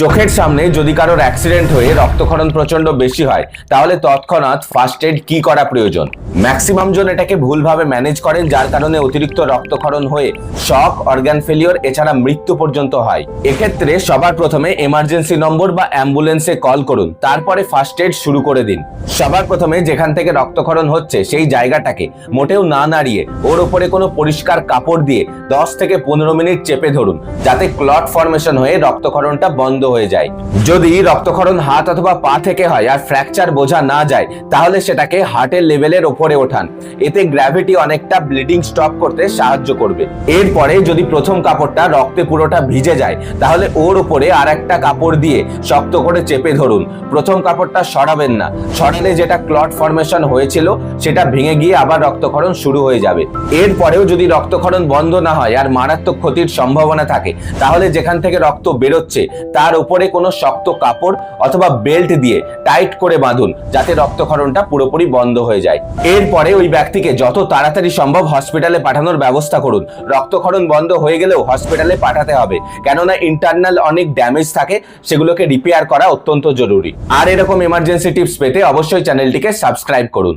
চোখের সামনে যদি কারোর অ্যাক্সিডেন্ট হয়ে রক্তক্ষরণ প্রচন্ড বেশি হয় তাহলে তৎক্ষণাৎ ফার্স্ট এড কি করা প্রয়োজন। ম্যাক্সিমাম জন এটাকে ভুলভাবে ম্যানেজ করেন, যার কারণে অতিরিক্ত রক্তক্ষরণ হয়ে শক, অর্গান ফেলিওর, এছাড়া মৃত্যু পর্যন্ত হয়। এক্ষেত্রে সবার প্রথমে এমার্জেন্সি নম্বর বা অ্যাম্বুলেন্সে কল করুন, তারপরে ফার্স্ট এড শুরু করে দিন। সবার প্রথমে যেখান থেকে রক্তক্ষরণ হচ্ছে সেই জায়গাটাকে মোটেও না নাড়িয়ে ওর উপরে কোনো পরিষ্কার কাপড় দিয়ে 10 থেকে 15 মিনিট চেপে ধরুন, যাতে ক্লট ফর্মেশন হয়ে রক্তক্ষরণটা বন্ধ হয়ে যায়। যদি রক্তক্ষরণ হাত অথবা পা থেকে হয় আর ফ্র্যাকচার বোঝা না যায়, তাহলে সেটাকে হার্টের লেভেলের ওপরে ওঠান। এতে গ্র্যাভিটি অনেকটা ব্লিডিং স্টপ করতে সাহায্য করবে। এরপরে যদি প্রথম কাপড়টা রক্তে পুরোটা ভিজে যায়, তাহলে ওর উপরে আর একটা কাপড় দিয়ে শক্ত করে চেপে ধরুন। প্রথম কাপড়টা সরাবেন না, সরালে যেটা ক্লট ফর্মেশন হয়েছিল সেটা ভেঙে গিয়ে আবার রক্তক্ষরণ শুরু হয়ে যাবে। এরপরেও যদি রক্তক্ষরণ বন্ধ না হয় আর মারাত্মক ক্ষতির সম্ভাবনা থাকে, তাহলে যেখান থেকে রক্ত বেরোচ্ছে তার উপরে কোনো শক্ত কাপড় অথবা বেল্ট দিয়ে টাইট করে বাঁধুন, যাতে রক্তক্ষরণটা পুরোপুরি বন্ধ হয়ে যায়। এরপরে ওই ব্যক্তিকে যত তাড়াতাড়ি সম্ভব হসপিটালে পাঠানোর ব্যবস্থা করুন। রক্তক্ষরণ বন্ধ হয়ে গেলেও হসপিটালে পাঠাতে হবে, কেননা ইন্টারনাল অনেক ড্যামেজ থাকে, সেগুলোকে রিপেয়ার করা অত্যন্ত জরুরি। আর এরকম এমার্জেন্সি টিপস পেতে অবশ্যই চ্যানেলটিকে সাবস্ক্রাইব করুন।